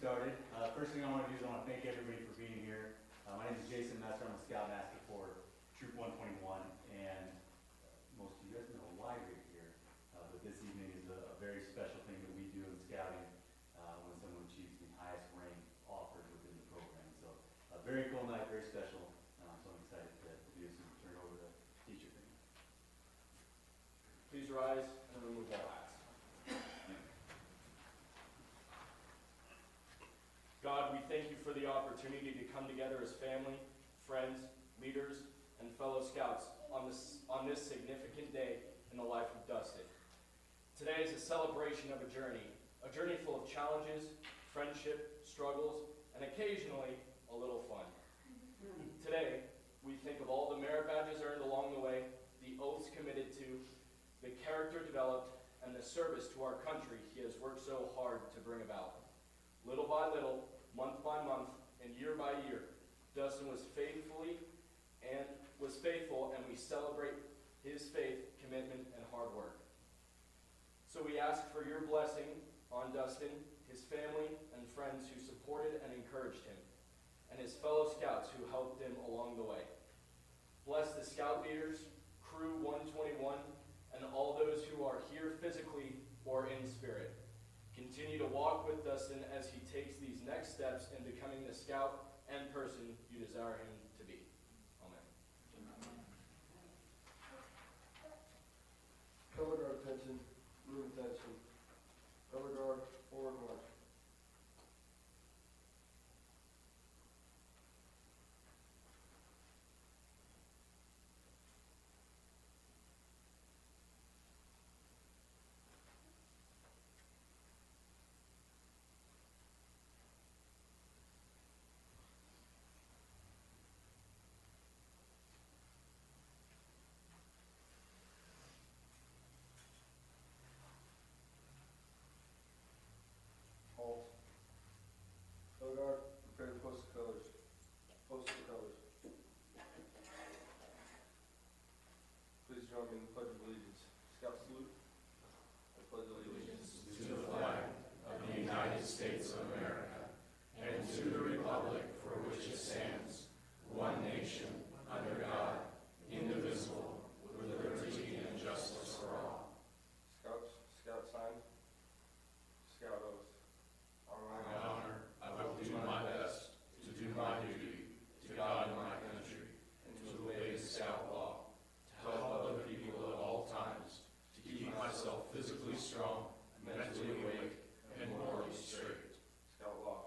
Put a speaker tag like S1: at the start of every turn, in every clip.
S1: started. First thing I want to do is I want to thank everybody for being here. My name is Jason Messer. I'm a Scoutmaster for Troop 121, and most of you guys know why we're here. But this evening is a very special thing that we do in scouting when someone achieves the highest rank offered within the program. So a very cool night, very special. So I'm excited to do this and turn over the teacher thing.
S2: Please rise and remove all hats. God, we thank you for the opportunity to come together as family, friends, leaders, and fellow scouts on this significant day in the life of Dustin. Today is a celebration of a journey full of challenges, friendship, struggles, and occasionally a little fun. Today, we think of all the merit badges earned along the way, the oaths committed to, the character developed, and the service to our country he has worked so hard to bring about. Little by little, month by month, and year by year, Dustin was faithful, and we celebrate his faith, commitment, and hard work. So we ask for your blessing on Dustin, his family, and friends who supported and encouraged him, and his fellow scouts who helped him along the way. Bless the scout leaders, Crew 121, and all those who are here physically or in spirit. Continue to walk with Dustin as he takes these next steps in becoming the scout and person you desire him to be. Amen.
S3: Color guard attention, room attention. Color guard, forward march. Halt. Color guard, prepare to post the colors. Post the colors. Please join me in the Pledge of Allegiance. Scout salute. I pledge allegiance
S4: To the flag of the United States of America and to the republic for which it stands, one nation, under God, indivisible, with liberty and justice for all.
S3: Scouts, scout sign. Scout oath.
S4: My honor, I will do my best to do my duty to God and my country, and to obey the scout law, to help other people at all times, to keep myself physically strong, mentally awake, and morally straight.
S3: Scout law.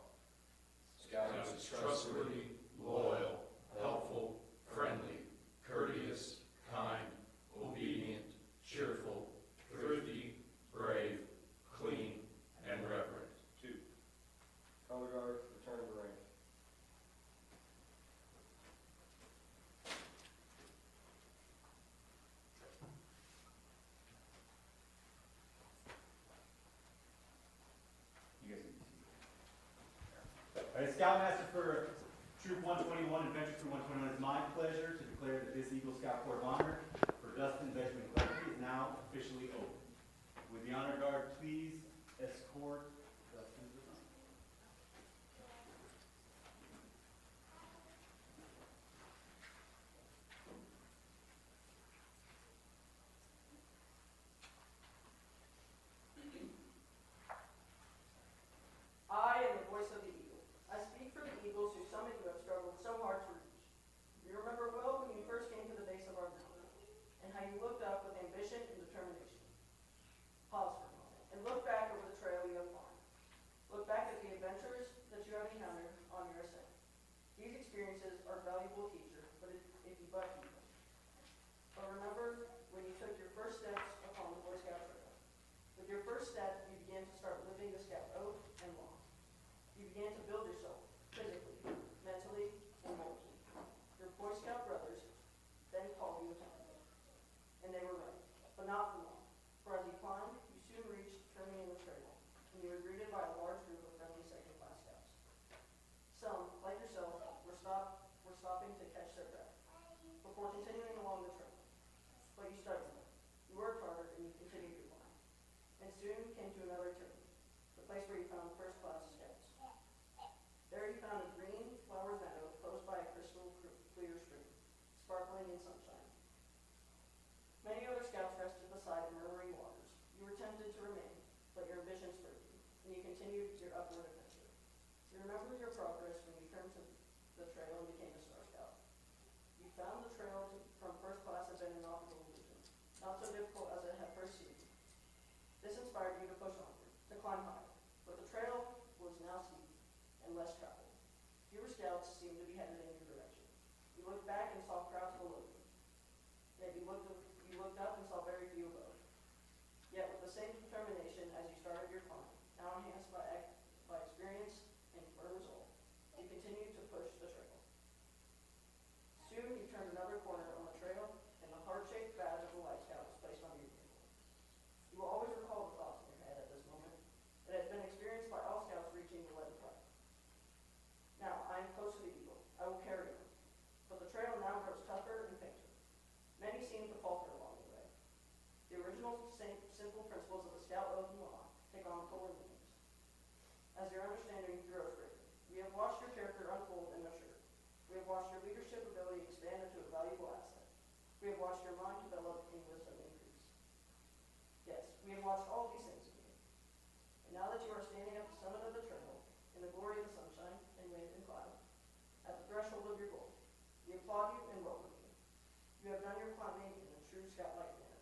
S4: Scout is trustworthy, loyal, helpful, friendly, courteous, kind, obedient, cheerful, thrifty, brave, clean, and reverent.
S3: 2. Color guard, return to rank.
S1: You guys can be seated. All right, Scoutmaster for Troop 121 and Venture Troop 121, it's my pleasure to declare that this Eagle Scout Corps of Honor for Dustin Benjamin KIetke is now officially open. Would the honor guard please escort Dustin to the front?
S5: I am the voice of the eagle. I speak for the eagles who some of you have struggled so hard to reach. You remember well when you first came to the base of our mountain, and how you looked up with ambition and determination. Pause for a moment, and look back over the trail you have climbed. Look back at the adventures that you have encountered on your ascent. These experiences are a valuable teacher, but if you but heed them. But remember when you took your first steps upon the Boy Scout trail. With your first step, you began to start living the Scout oath and law. You began to build yourself physically, mentally, and morally. Your Boy Scout brothers then called you accountable. And they were right, but not for long. For as you climbed, you soon reached turning in the trail, and you were greeted by a large group of friendly second-class scouts. Some, like yourself, were stopping to catch their breath before continuing along the trail. But you studied them. You worked harder, and you continued your climb. And soon came to another turn, the place where you found first-class scouts. smiling in sunshine. Many other scouts rested beside murmuring waters. You were tempted to remain, but your ambition spurred you, and you continued your upward adventure. You remember your progress when you turned to the trail and became a Star Scout. You found the trail from first class had been an optical illusion, not so difficult as it had first seemed. This inspired you to push onward, to climb higher, but the trail was now steep and less traveled. Fewer scouts seemed to be headed in your direction. You looked back and saw crowds below you. Yet you looked up and saw very few above. Yet with the same determination as you started your climb, now enhanced by experience and firm resolve, you continued to push the trail. Soon you turned another corner on the trail, and the heart-shaped badge of the Light Scout was placed on your vehicle. You will always recall the thoughts in your head at this moment. It has been experienced by all scouts reaching the lead prize. Now, I am close to the eagle. I will carry on. But the trail now grows tougher and fainter. Many seem to falter along the way. The original simple principles of the Scout Oath and Law take on fuller meanings. As your understanding grows greater, we have watched your character unfold and mature. We have watched your leadership ability expand into a valuable asset. We have watched your mind develop and wisdom increase. Yes, we have watched all these things in you. And now that you are standing at the summit of the trail, in the glory of the sunshine and wind and cloud, at the threshold of your goal, we applaud you and welcome you. You have done your climbing in a true Scout-like manner.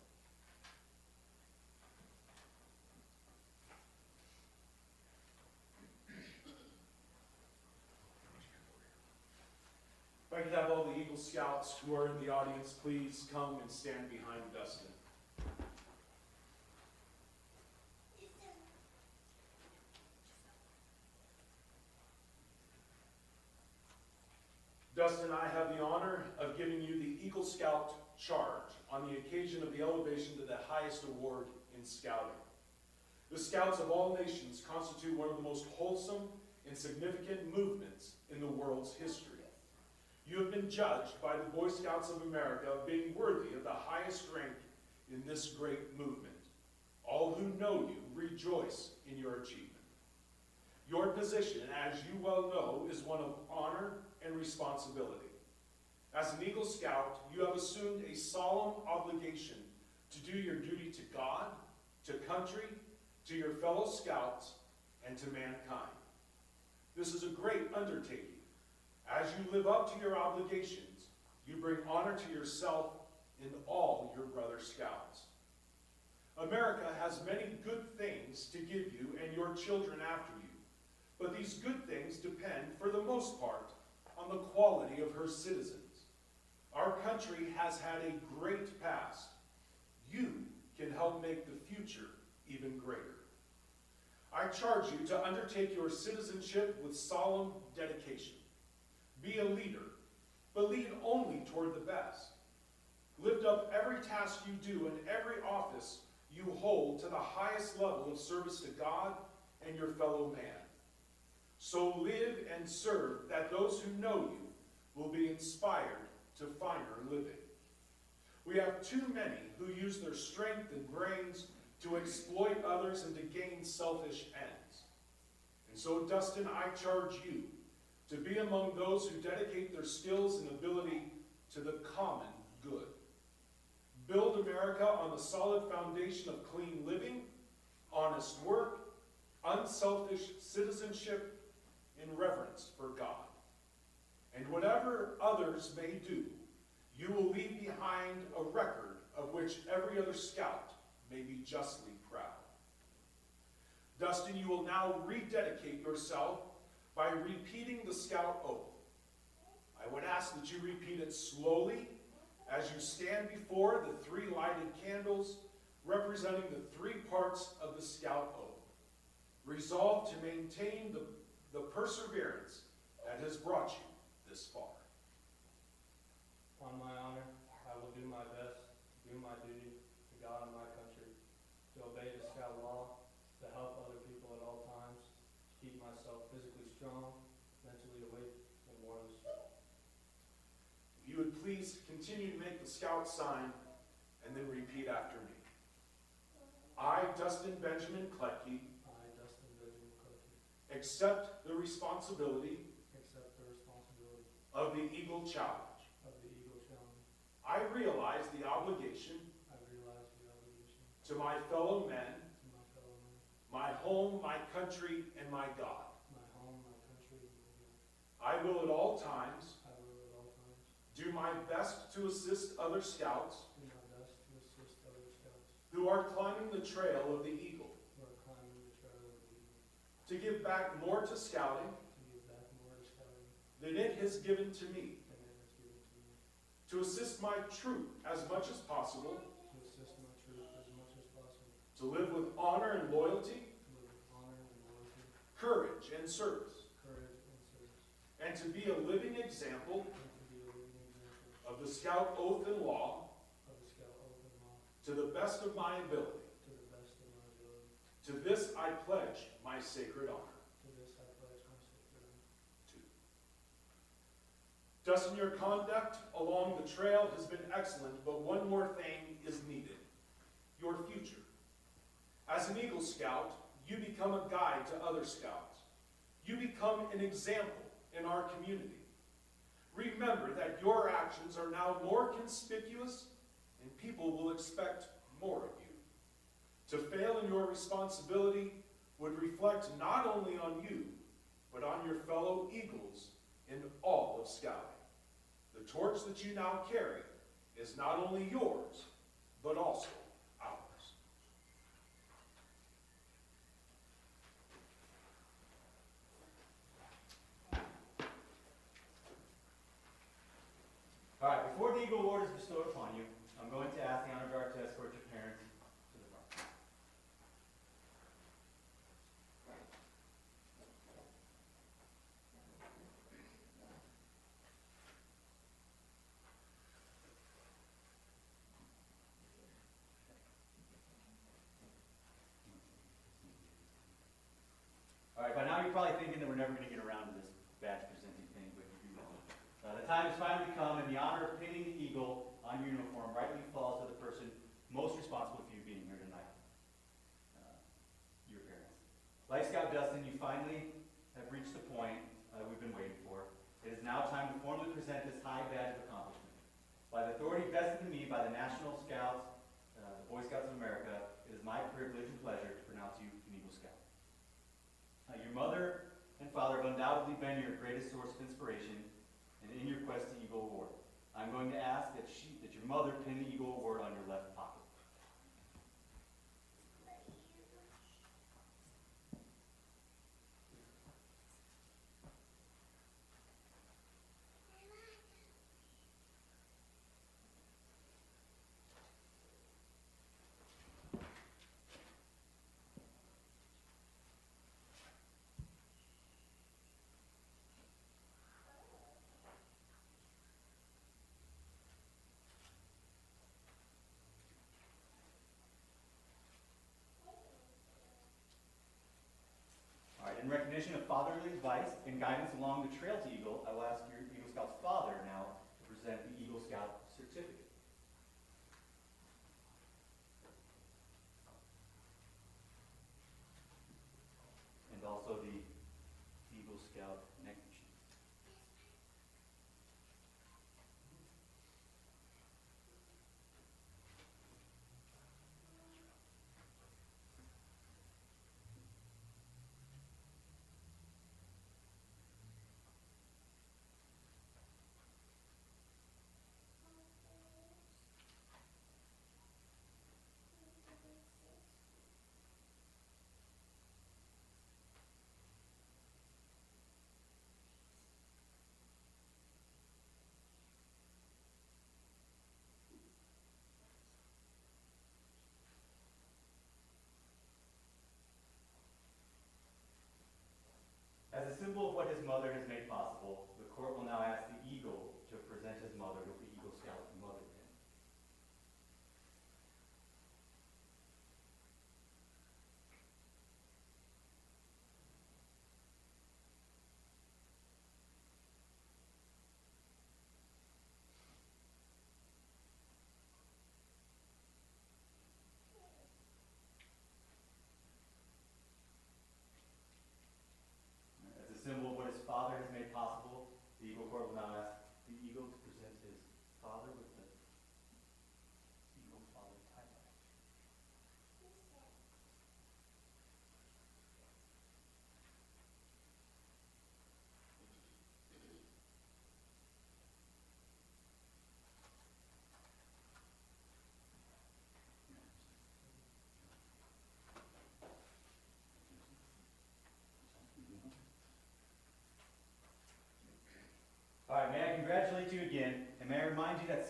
S6: If I could have all the Eagle Scouts who are in the audience, please come and stand behind Dustin. Dustin, I have the honor of giving you the Eagle Scout charge on the occasion of the elevation to the highest award in scouting. The Scouts of all nations constitute one of the most wholesome and significant movements in the world's history. You have been judged by the Boy Scouts of America of being worthy of the highest rank in this great movement. All who know you rejoice in your achievement. Your position, as you well know, is one of honor and responsibility. As an Eagle Scout, you have assumed a solemn obligation to do your duty to God, to country, to your fellow Scouts, and to mankind. This is a great undertaking. As you live up to your obligations, you bring honor to yourself and all your brother Scouts. America has many good things to give you and your children after you, but these good things depend, for the most part, on the quality of her citizens. Our country has had a great past. You can help make the future even greater. I charge you to undertake your citizenship with solemn dedication. Be a leader, but lead only toward the best. Lift up every task you do and every office you hold to the highest level of service to God and your fellow man. So live and serve that those who know you will be inspired to finer living. We have too many who use their strength and brains to exploit others and to gain selfish ends. And so, Dustin, I charge you to be among those who dedicate their skills and ability to the common good. Build America on the solid foundation of clean living, honest work, unselfish citizenship, and reverence for God. And whatever others may do, you will leave behind a record of which every other Scout may be justly proud. Dustin, you will now rededicate yourself by repeating the Scout Oath. I would ask that you repeat it slowly as you stand before the three lighted candles representing the three parts of the Scout Oath. Resolve to maintain the perseverance that has brought you this far.
S3: On my honor, I will do my best to do my duty to God and my country, to obey the Scout law, to help other people at all times, to keep myself physically strong, mentally awake, and morally strong.
S6: If you would please continue to make the Scout sign and then repeat after me. I, Dustin Benjamin KIetke,
S3: I, Dustin Benjamin KIetke,
S6: accept the responsibility
S3: accept the responsibility
S6: of the Eagle Challenge
S3: of the Eagle Challenge
S6: I realize the obligation
S3: I realize the obligation
S6: to my fellow men,
S3: to my fellow men,
S6: my home, my country, and my God.
S3: my home, my country, and my God.
S6: I will at all times
S3: I will at all times
S6: do my best to assist other scouts
S3: do my best to assist other scouts
S6: who are climbing the trail of the Eagle,
S3: who are climbing the trail of the Eagle,
S6: to give back more to scouting
S3: to give back more to scouting
S6: than it has given to me,
S3: than it has given to me,
S6: to assist my troop as much as possible,
S3: to assist my troop as much as possible,
S6: to live with honor and loyalty,
S3: to live with honor and loyalty,
S6: courage and service,
S3: courage and service,
S6: and to be a living example
S3: and to be a living example
S6: of the Scout oath and law
S3: of the Scout oath and law
S6: to the best of my ability.
S3: to the best of my ability.
S6: To this I pledge my sacred honor.
S3: To this I pledge my sacred honor.
S6: Dustin, your conduct along the trail has been excellent, but one more thing is needed: your future. As an Eagle Scout, you become a guide to other scouts. You become an example in our community. Remember that your actions are now more conspicuous, and people will expect more of you. To fail in your responsibility would reflect not only on you, but on your fellow Eagles in all of Scouting. The torch that you now carry is not only yours, but also ours.
S1: All right, before the Eagle Award is bestowed upon you, I'm going to ask the honor guard to escort your parents to the front. All right, by now you're probably thinking that we're never going to get around to this badge presenting thing, but you won't. The time has finally come, and the honor of pinning the eagle on your uniform rightly falls to the person most responsible for you being here tonight. Your parents. Like Scout Dustin, you finally have reached the point we've been waiting for. It is now time to formally present this high badge of accomplishment. By the authority vested in me by the National Scouts, the Boy Scouts of America, it is my privilege and pleasure to pronounce you an Eagle Scout. Your mother and father have undoubtedly been your greatest source of inspiration and in your quest to Eagle Award. I'm going to ask that your mother pin the Eagle Award on your left pocket. In recognition of fatherly advice and guidance along the trail to Eagle, I will ask your Eagle Scout's father now to present the Eagle Scout certificate. And also the Eagle Scout neckerchief.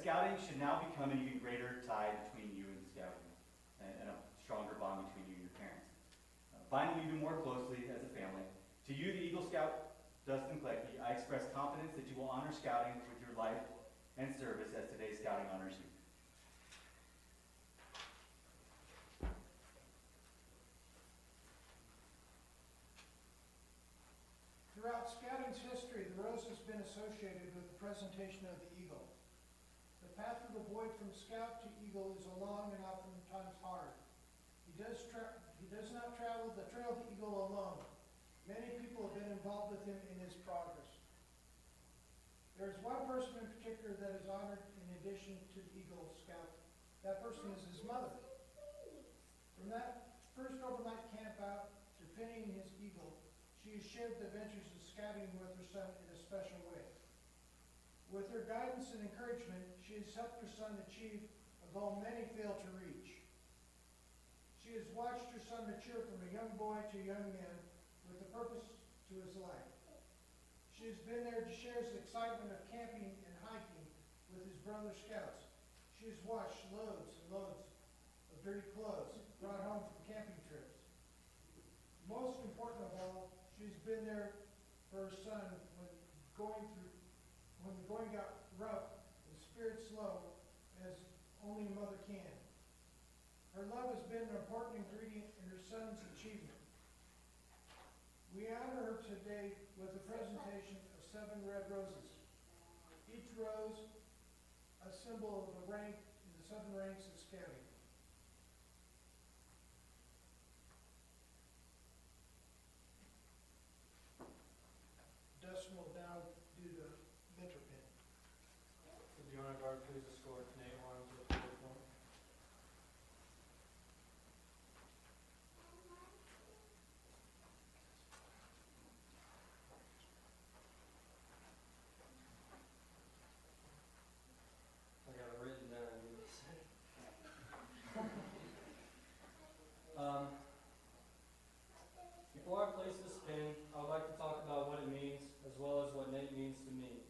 S1: scouting should now become an even greater tie between you and scouting, and a stronger bond between you and your parents. Binding you even more closely as a family. To you, the Eagle Scout, Dustin KIetke, I express confidence that you will honor scouting with your life and service as today's scouting honors you.
S7: Throughout scouting's history, the rose has been associated with the presentation of the eagle. The path of the boy from scout to eagle is a long and oftentimes hard. He does not travel the trail of the eagle alone. Many people have been involved with him in his progress. There is one person in particular that is honored in addition to the Eagle Scout. That person is his mother. From that first overnight camp out to pinning his eagle, she has shared the adventures of scouting with her son in a special way. With her guidance and encouragement, she has helped her son achieve a goal many fail to reach. She has watched her son mature from a young boy to a young man with a purpose to his life. She has been there to share his excitement of camping and hiking with his brother scouts. She has washed loads and loads of dirty clothes brought home from camping trips. Most important of all, she's been there for her son when the going got rough and spirits low, as only a mother can. Her love has been an important ingredient in her son's achievement. We honor her today with a presentation of 7 red roses. Each rose a symbol of a rank in the 7 ranks of scouting. Dustin will now do the mentor pin.
S3: Would the honor guard please escort Nate Arms with the point? I got it written down. Before I place this pin, I would like to talk about what it means, as well as what Nate means to me.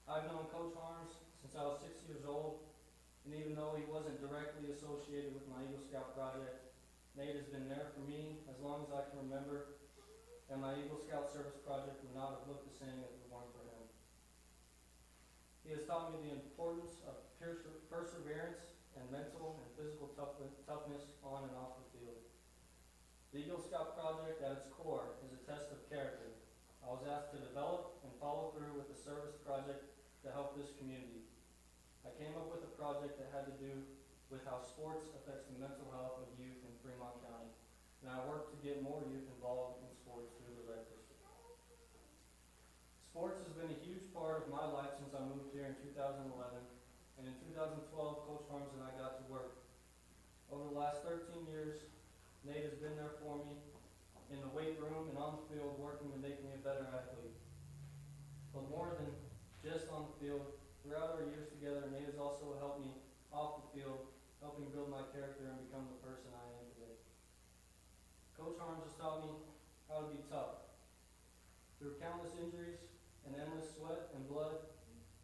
S3: I've known Coach Arms since I was 6 years old, and even though he wasn't directly associated with my Eagle Scout project, Nate has been there for me as long as I can remember, and my Eagle Scout service project would not have looked the same if it weren't for him. He has taught me the importance of perseverance and mental and physical toughness on and off the field. The Eagle Scout project at its core is a test of character. I was asked to develop and follow through with a service project to help this community. I came up with a project that had to do with how sports affects the mental health of youth in Fremont County, and I worked to get more youth involved in sports through the Red District. Sports has been a huge part of my life since I moved here in 2011, and in 2012, Coach Arms and I got to work. Over the last 13 years, Nate has been there for me in the weight room and on the field, working to make me a better athlete. But more than just on the field, throughout our years together, Nate has also helped me off the field, helping build my character and become the person I am today. Coach Arms has taught me how to be tough. Through countless injuries and endless sweat and blood,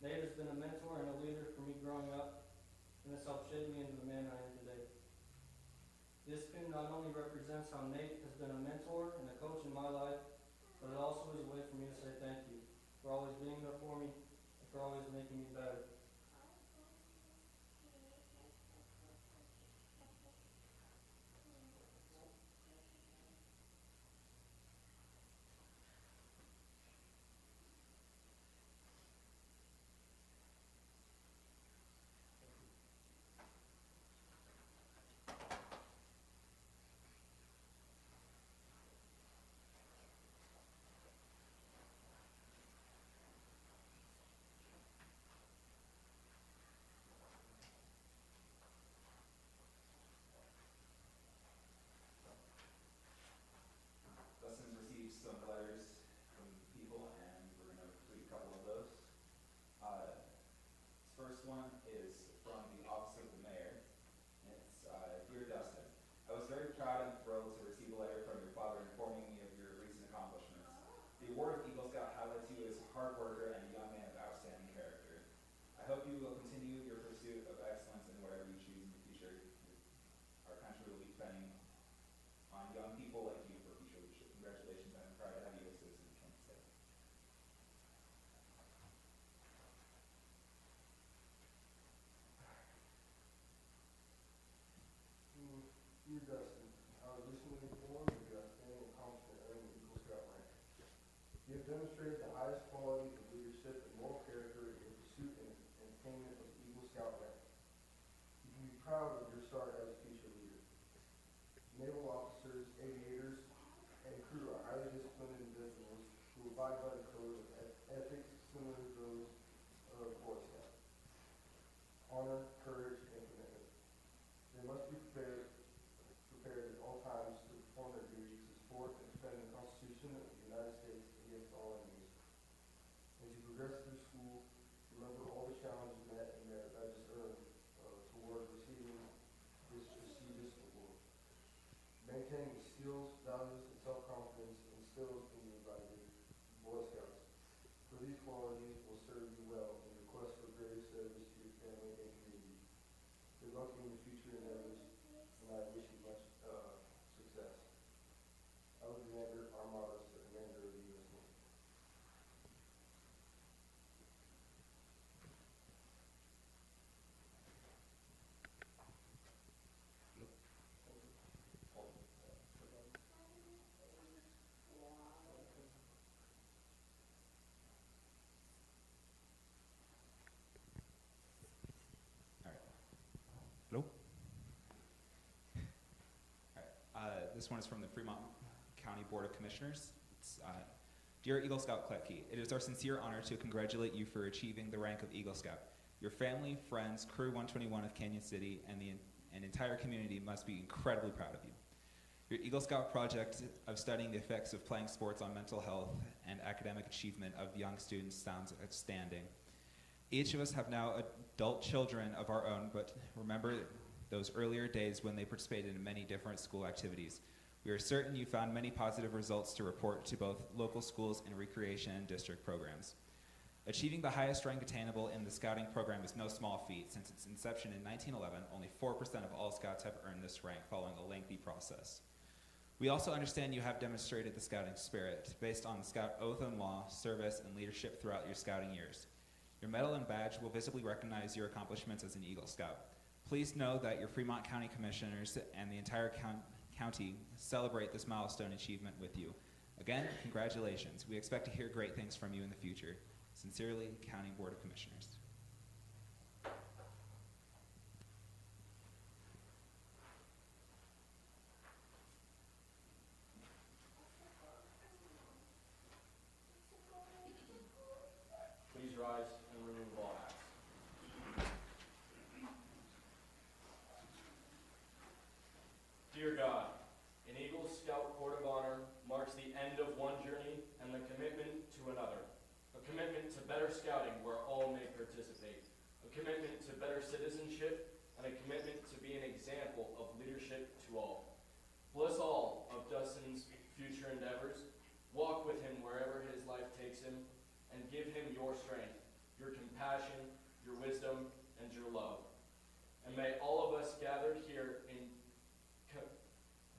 S3: Nate has been a mentor and a leader for me growing up, and has helped shape me into the man I am today. This pin not only represents how Nate has been a mentor and a coach in my life, but it also is a way for me to say thank you for always being there for me and for always making me better.
S8: demonstrated the highest quality of leadership and moral character in pursuit and attainment of Eagle Scout rank. You can be proud of your start as a future leader. Naval officers, aviators, and crew are highly disciplined individuals who abide by the code of ethics similar to those of Boy Scouts. Honor, courage, and commitment. They must be prepared at all times to perform their duties to support and defend the Constitution of the United States against all enemies. As you progress through school, remember all the challenges met and merit that is earned toward receiving this prestigious award. Maintain the skills, values, and self-confidence instilled in you by the Boy Scouts. For these qualities will serve you well in your quest for greater service to your family and community. Good luck in your future endeavors, and I wish you much success. Alexander Armadas, the Commander of the U.S. Navy.
S9: Hello? All right. This one is from the Fremont County Board of Commissioners. Dear Eagle Scout KIetke, it is our sincere honor to congratulate you for achieving the rank of Eagle Scout. Your family, friends, Crew 121 of Canyon City, and the entire community must be incredibly proud of you. Your Eagle Scout project of studying the effects of playing sports on mental health and academic achievement of young students sounds outstanding. Each of us have now adult children of our own, but remember those earlier days when they participated in many different school activities. We are certain you found many positive results to report to both local schools and recreation and district programs. Achieving the highest rank attainable in the scouting program is no small feat. Since its inception in 1911, only 4% of all scouts have earned this rank following a lengthy process. We also understand you have demonstrated the scouting spirit based on the Scout Oath and Law, service, and leadership throughout your scouting years. Your medal and badge will visibly recognize your accomplishments as an Eagle Scout. Please know that your Fremont County Commissioners and the entire county celebrate this milestone achievement with you. Again, congratulations. We expect to hear great things from you in the future. Sincerely, County Board of Commissioners.
S2: Please rise and remove all hats. Dear God, an Eagle Scout Court of Honor marks the end of one journey and the commitment to another. A commitment to better scouting where all may participate. A commitment to better citizenship and a commitment to be an example of leadership to all. Bless all of Dustin's future endeavors. Walk with him wherever his life takes him and give him your strength, your compassion, your wisdom, and your love. And may all of us gathered here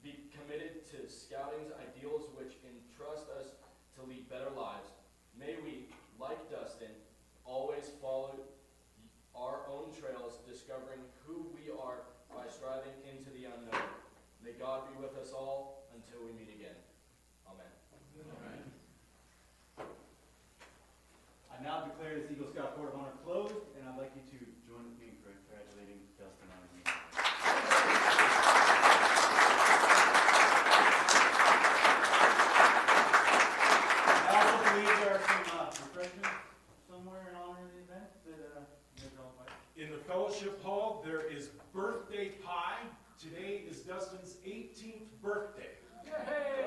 S2: be committed to scouting's ideals which entrust us to lead better lives. May we, like Dustin, always follow our own trails, discovering who we are by striving into the unknown. May God be with us all until we meet again. Amen.
S4: Amen.
S1: I now declare this Eagle Scout Court of Honor closed, and I'd like you to join with me in congratulating Dustin on his new rank. I also believe there are some refreshments somewhere in honor of the event that you guys all invite.
S6: In the fellowship hall, there is birthday pie. Today is Dustin's 18th birthday.
S2: Yay!